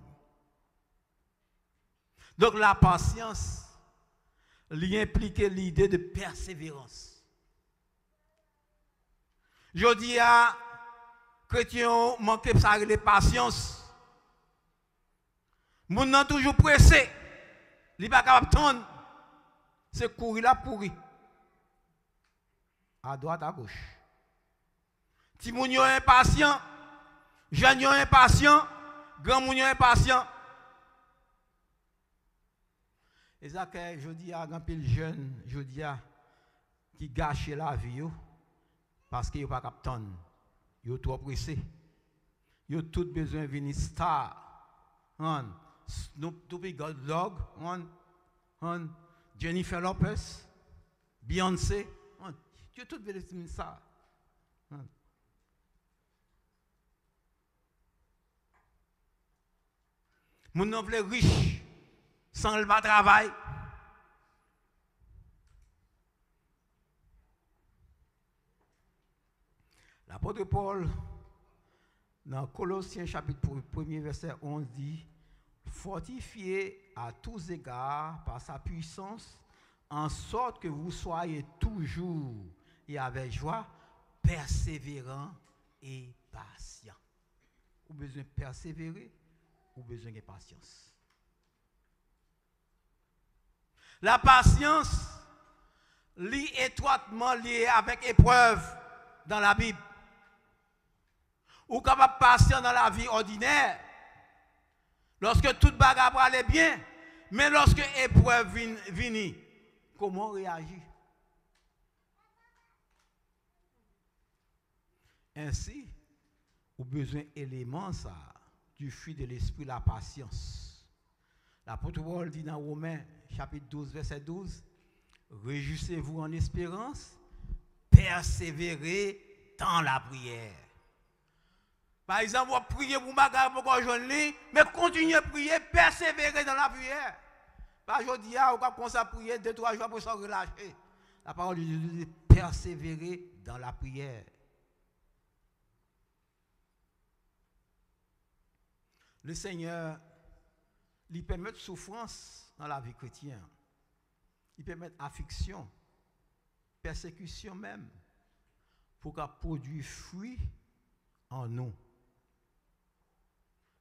Donc la patience, il implique l'idée de persévérance. Je dis à chrétiens manquer de ça de patience. Moun nan toujours pressé. Il pas capable d'attendre. C'est courir là pourri. À droite à gauche. Si moun yo impatient, jeune yo impatient, grand moun yo impatient. Et ça que je dis à grand pile jeune, je dis à qui gâche la vie yo parce que yo pas capable. Yo trop pressé. Yo tout besoin venir star. Snoop Dogg, Jennifer Lopez, Beyoncé, yo tout besoin ça. Moun nan vle riche sans le pas travail. L'apôtre Paul, dans Colossiens chapitre 1er verset 11 dit, fortifiez à tous égards par sa puissance, en sorte que vous soyez toujours et avec joie, persévérants et patients. Vous avez besoin de persévérer, vous avez besoin de patience. La patience est étroitement liée avec épreuve dans la Bible. Ou capable de patient dans la vie ordinaire, lorsque toute bagarre va aller bien, mais lorsque épreuve vient, comment réagir? Ainsi, vous avez besoin d'éléments du fruit de l'esprit, la patience. L'apôtre Paul dit dans Romains chapitre 12, verset 12, réjouissez-vous en espérance, persévérez dans la prière. Par exemple, vous priez pour bagarre pour qu'on joue, mais continuez à prier, persévérer dans la prière. Pas aujourd'hui, vous commencez à prier 2-3 jours pour s'en relâcher. La parole de Dieu dit persévérer dans la prière. Le Seigneur lui permet de souffrance dans la vie chrétienne. Il permet affliction, persécution même, pour qu'elle produise fruit en nous.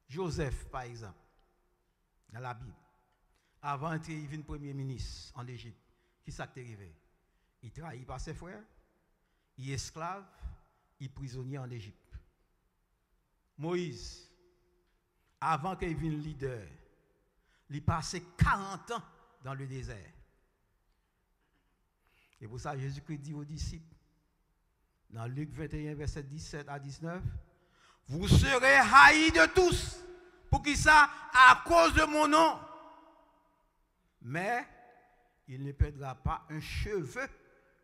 Joseph, par exemple, dans la Bible, avant d'être premier ministre en Égypte, qui s'est arrivé? Il trahi par ses frères, il est esclave, il est prisonnier en Égypte. Moïse, avant qu'il devienne leader, il passé 40 ans dans le désert. Et pour ça, Jésus-Christ dit aux disciples, dans Luc 21, verset 17 à 19, vous serez haïs de tous. Pour qui ça? À cause de mon nom. Mais il ne perdra pas un cheveu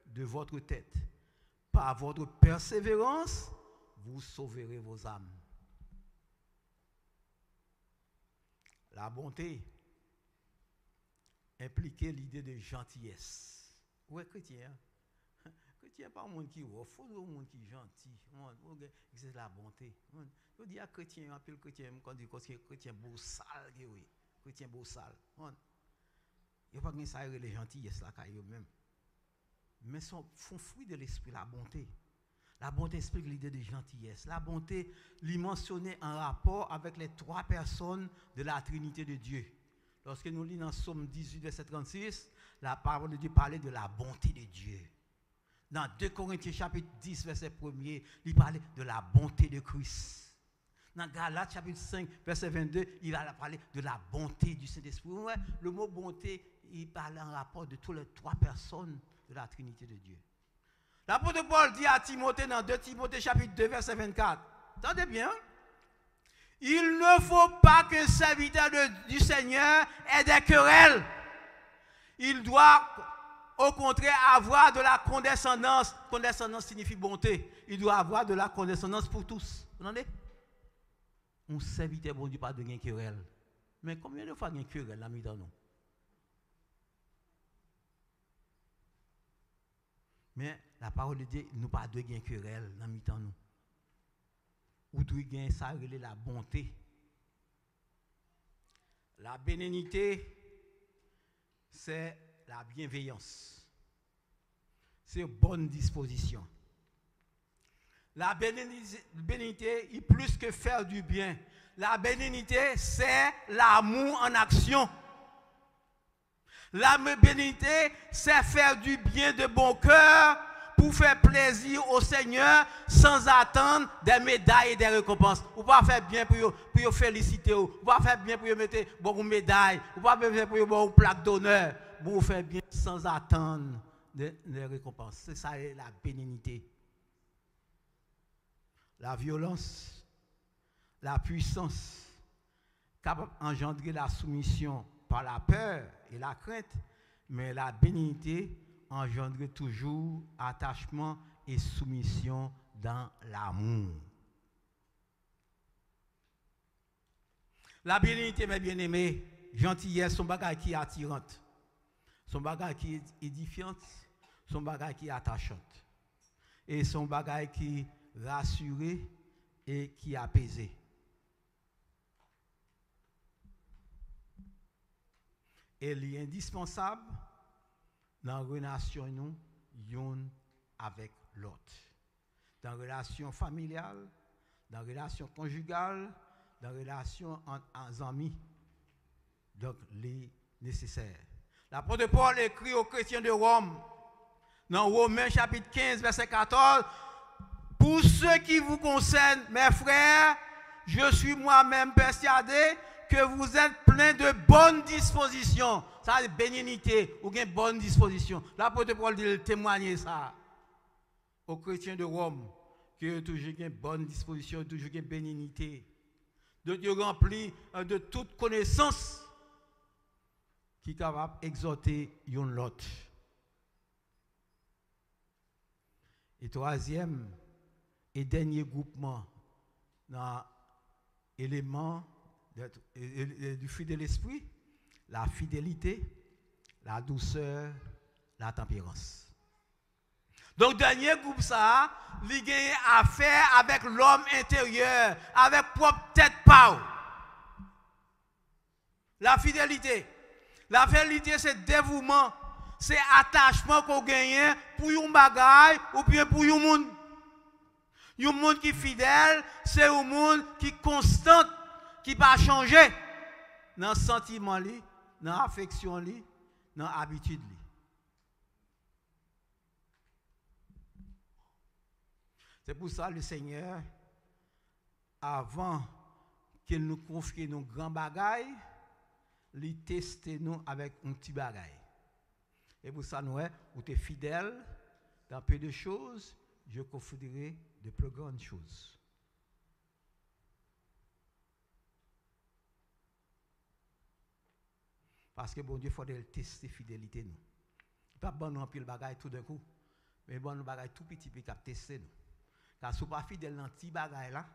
de votre tête. Par votre persévérance, vous sauverez vos âmes. La bonté impliquait l'idée de gentillesse. Ouais, chrétien. Chrétien pas un monde qui ouvre, il faut un monde qui est gentil. C'est la bonté. Je dis à chrétien, appelle chrétien, quand dit chrétien beau sale, oui. Chrétien beau sale. Il n'y a pas de ça les gentillesse là même. Mais font fruit de l'esprit, la bonté. La bonté explique l'idée de gentillesse. La bonté, lui mentionner en rapport avec les trois personnes de la Trinité de Dieu. Lorsque nous lisons dans Somme 18, verset 36, la parole de Dieu parlait de la bonté de Dieu. Dans 2 Corinthiens chapitre 10, verset 1er, il parlait de la bonté de Christ. Dans Galates chapitre 5, verset 22, il a parlé de la bonté du Saint-Esprit. Ouais, le mot bonté, il parle en rapport de toutes les trois personnes de la Trinité de Dieu. L'apôtre Paul dit à Timothée dans 2 Timothée chapitre 2 verset 24. Entendez bien. Il ne faut pas qu'un serviteur du Seigneur ait des querelles. Il doit au contraire avoir de la condescendance. Condescendance signifie bonté. Il doit avoir de la condescendance pour tous. Vous entendez? Un serviteur bon Dieu pas de querelle. Mais combien de fois il y a une querelle là dans nous? Mais la parole de Dieu, nous pas de gain querelle dans mi-temps nous. Ou tout gain ça relève la bonté. La bénignité, c'est la bienveillance. C'est bonne disposition. La bénignité est plus que faire du bien. La bénignité, c'est l'amour en action. La bénignité, c'est faire du bien de bon cœur pour faire plaisir au Seigneur sans attendre des médailles et des récompenses. Ou pas faire bien pour féliciter, ou pas faire bien pour mettre une médaille, ou pas faire bien pour une plaque d'honneur. Pour faire bien sans attendre des récompenses. C'est ça la bénignité. La violence, la puissance, capable d'engendrer la soumission par la peur et la crainte, mais la bénignité engendre toujours attachement et soumission dans l'amour. La bénignité, mes bien-aimés, gentillesse, son bagage qui est attirante, son bagage qui est édifiante, son bagage qui est attachante, et son bagage qui est rassuré et qui est apaisé. Elle est indispensable dans la relation nous, l'un avec l'autre. Dans la relation familiale, dans la relation conjugale, dans la relation entre amis. Donc, les nécessaires. L'apôtre Paul écrit aux chrétiens de Rome, dans Romains chapitre 15, verset 14, pour ce qui vous concerne, mes frères, je suis moi-même persuadé que vous êtes pleins de bonnes dispositions. Ça, c'est bénignité ou une bonne disposition. L'apôtre Paul dit témoigner ça aux chrétiens de Rome, que toujours une bonne disposition, toujours une bénignité. De Dieu rempli de toute connaissance qui est capable d'exhorter l'autre. Et troisième et dernier groupement dans l'élément du fruit de l'esprit, la fidélité, la douceur, la tempérance. Donc, dernier groupe, ça, il a affaire avec l'homme intérieur, avec propre tête pau. La fidélité. La fidélité, c'est dévouement, c'est attachement qu'on gagne pour un bagage ou bien pour un monde. Un monde qui est fidèle, c'est un monde qui est constant, qui ne va pas changer dans le sentiment, dans l'affection, dans l'habitude. C'est pour ça que le Seigneur, avant qu'il nous confie nos grands bagailles, il teste nous avec un petit bagaille. Et pour ça, nous, vous êtes fidèle dans peu de choses, je confierai de plus grandes choses. Parce que bon Dieu, il faut tester la fidélité. Nous. Pas bon non pile bagaille tout d'un coup, mais bon nous bagaille tout petit peu cap tester nous. Car si vous pas fidèle dans petit bagaille là,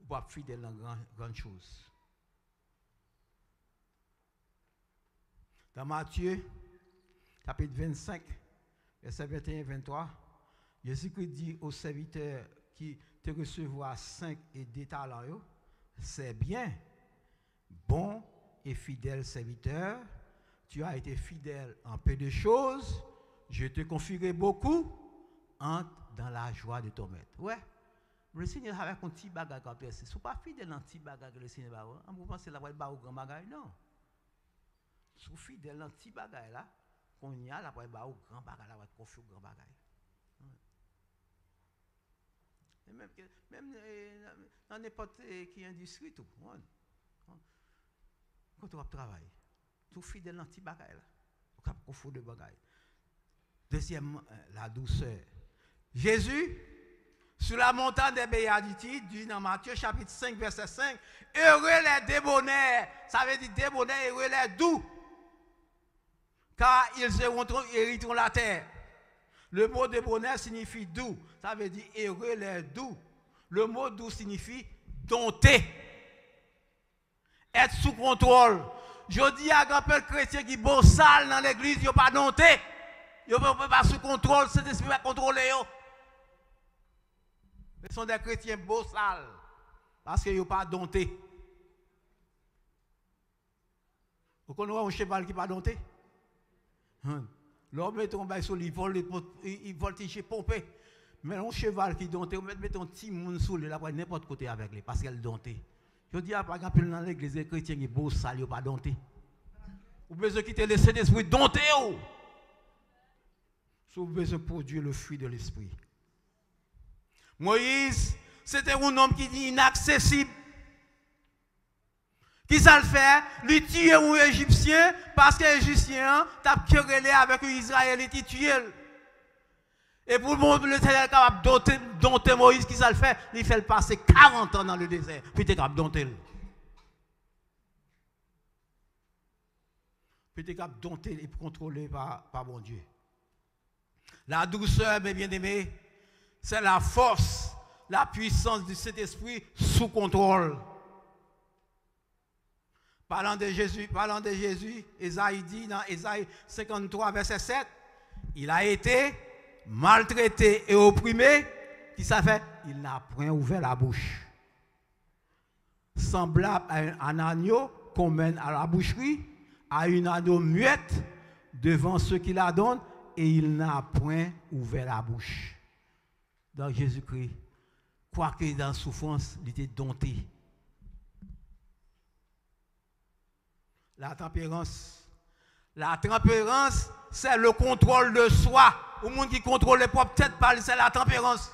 vous pas fidèle dans grande chose. Dans Matthieu chapitre 25 verset 21 23, Jésus-Christ dit aux serviteurs qui te recevoir 5 et 2 talents, c'est bien, bon et fidèle serviteur, tu as été fidèle en peu de choses, je te confierai beaucoup, entre dans la joie de ton maître. Ouais, le Seigneur avec un petit bagage quand tu es, si tu n'es pas fidèle dans un petit bagage que le Seigneur va avoir, vous pensez la va au grand bagage, non. Si tu es fidèle dans un petit bagage là, qu'on y a, la va au grand bagage, la va te confier au grand bagage. Même dans n'importe quelle industrie, tout. Quand tu vas travailler, tu es fidèle dans petit bagage là. Tu as confort de bagage. Deuxièmement, la douceur. Jésus, sur la montagne des béatitudes, dit dans Matthieu chapitre 5, verset 5, heureux les débonnaires, ça veut dire débonnaires, heureux les doux, car ils hériteront la terre. Le mot débonnaire signifie doux, ça veut dire heureux les doux. Le mot doux signifie dompter, être sous contrôle. Je dis à grand-père chrétien qui bon sale dans l'église, il n'y a pas dompté. Il n'y a pas sous contrôle, cet esprit va contrôler. Ce sont des chrétiens beaux sales, parce qu'ils n'ont pas dompté. Vous connaissez un cheval qui n'est pas dompté? L'homme met un bail sur lui, il voltige pompé. Mais un cheval qui est dompté, on met un petit monde sur lui, là, n'importe côté avec lui, parce qu'elle est domptée. Je dis à par exemple, dans l'église, les chrétiens qui sont beaux sales, ils n'ont pas dompté. Vous besoin quitter le Saint-Esprit dompté. Vous besoin de produire le fruit de l'esprit. Moïse, c'était un homme qui dit inaccessible. Qui ça le fait? Lui tuer un Égyptien parce que l'Égyptien t'a querellé avec un Israélite, il tue. Et pour le monde, le Seigneur est capable de dompter Moïse, qui ça le fait? Il fait le passer 40 ans dans le désert, puis il est capable de dompter. Puis il est capable de dompter et contrôler par bon Dieu. La douceur, mes bien-aimés, c'est la force, la puissance de cet esprit sous contrôle. Parlant de Jésus, Ésaïe dit dans Ésaïe 53, verset 7, il a été maltraité et opprimé. Qui ça fait? Il n'a point ouvert la bouche. Semblable à un agneau qu'on mène à la boucherie, à une agneau muette devant ceux qui la donnent, et il n'a point ouvert la bouche. Dans Jésus-Christ, quoique dans la souffrance, il était dompté. La tempérance. La tempérance, c'est le contrôle de soi. Au monde qui contrôle les propres têtes, c'est la tempérance.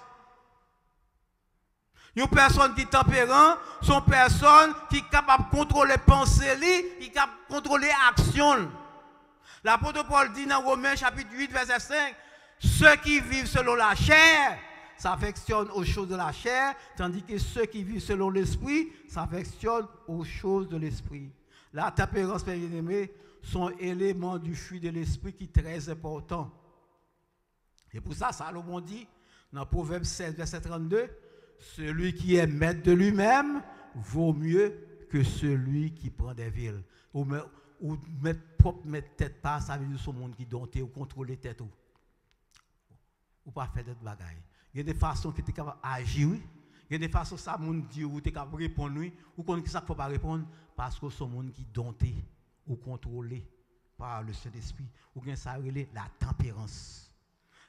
Une personne qui est tempérante, sont personnes qui sont capables de contrôler pensée, qui sont capables de contrôler l'action. L'apôtre Paul dit dans Romains chapitre 8, verset 5, ceux qui vivent selon la chair s'affectionnent aux choses de la chair, tandis que ceux qui vivent selon l'esprit s'affectionnent aux choses de l'esprit. La tempérance, bien-aimés, sont éléments du fruit de l'esprit qui est très important. Et pour ça, Salomon dit, dans Proverbe 16, verset 32, celui qui est maître de lui-même vaut mieux que celui qui prend des villes. Ou mettre tête pas, ça veut dire son monde qui dompte ou contrôle tête. ou pas faire d'autres bagailles. Il y a des façons que tu es capable d'agir. Il y a des façons que ça monde dit ou tu es capable de répondre ou qu'on ne faut pas répondre parce que c'est un monde qui est dompté ou contrôlé par le Saint-Esprit. Ou bien ça relève la tempérance.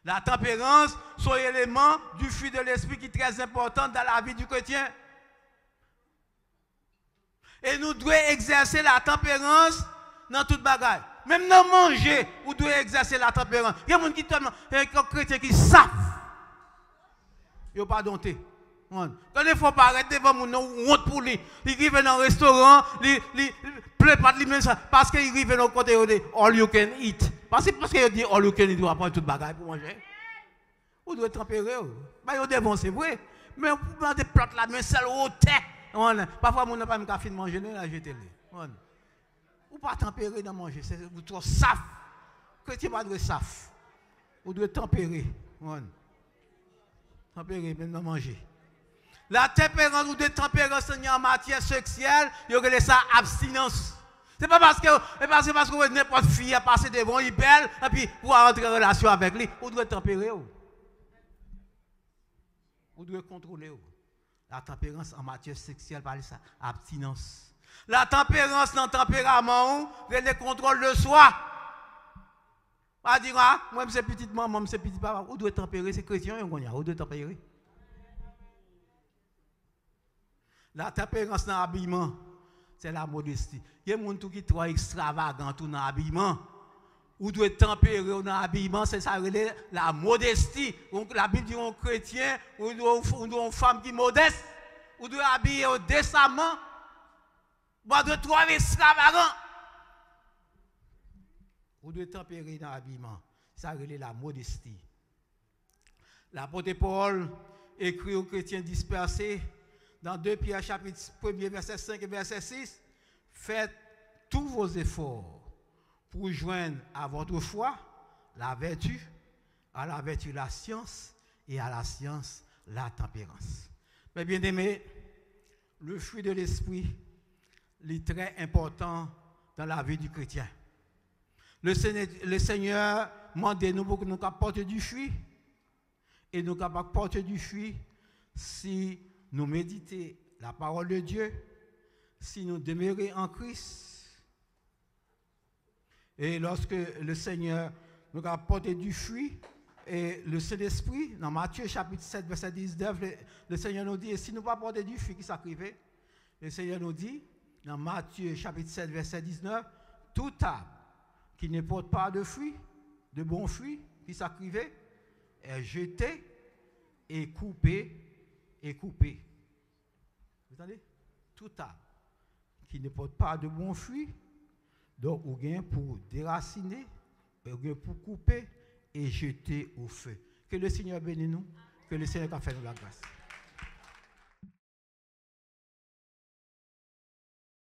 La tempérance, c'est un élément du fruit de l'esprit qui est très important dans la vie du chrétien. Et nous devons exercer la tempérance dans toute bagaille. Même dans manger, nous devons exercer la tempérance. Il y a des gens qui chrétiens qui savent. Ils n'ont pas dompté. Quand il faut pas arrêter devant mon honte pour lui. Il arrive dans un restaurant, il pleut pas de lui parce qu'il arrive dans le côté all you can eat. Parce qu'il dit all you can eat, il doit prendre toute bagaille pour manger. Vous devez tempérer. Vous devez, c'est vrai. Mais vous prenez des plats là, mais c'est au thé. Parfois, vous n'avez pas de manger, là, jetez-les. Vous ne pas tempérer dans manger, vous trop saf. Chrétien pas de saf. Vous devez tempérer. Tempérer, même dans manger. La tempérance ou de tempérance en matière sexuelle, il y aurait ça abstinence. C'est pas parce que n'importe fille a passé devant, il est belle, et puis pour entrer en relation avec lui, vous devez tempérer. Vous devez contrôler. La tempérance en matière sexuelle, parle ça, abstinence. La tempérance dans le tempérament, c'est le contrôle de soi. Pas dire, moi, c'est petite maman, c'est petit papa. Vous devez tempérer, c'est chrétien, vous devez tempérer. La tempérance dans l'habillement, c'est la modestie. Il y a des gens qui sont trop extravagants dans l'habillement. Vous devez tempérer dans l'habillement, c'est ça, la modestie. Donc, la Bible dit aux chrétiens, ou une femme qui est modeste, vous devez habiller décemment, vous devez trop extravagant. Vous devez tempérer dans l'habillement. Ça, c'est la modestie. L'apôtre Paul écrit aux chrétiens dispersés dans 2 Pierre chapitre 1er, verset 5 et verset 6, faites tous vos efforts pour joindre à votre foi la vertu, à la vertu la science et à la science la tempérance. Mais bien aimé, le fruit de l'esprit est très important dans la vie du chrétien. Le Seigneur demande nous pour que nous porter du fruit et nous capables porter du fruit si nous méditons la parole de Dieu, si nous demeurons en Christ. Et lorsque le Seigneur nous a porté du fruit, et le Saint-Esprit, dans Matthieu chapitre 7, verset 19, le Seigneur nous dit, et si nous ne pas porter du fruit qui s'arrive, le Seigneur nous dit, dans Matthieu chapitre 7, verset 19, tout arbre qui ne porte pas de fruits, de bons fruits, qui s'arrive, est jeté et coupé. Vous entendez? Tout arbre qui ne porte pas de bons fruits, donc ou bien pour déraciner, ou bien pour couper et jeter au feu. Que le Seigneur bénisse nous, que le Seigneur fasse nous la grâce.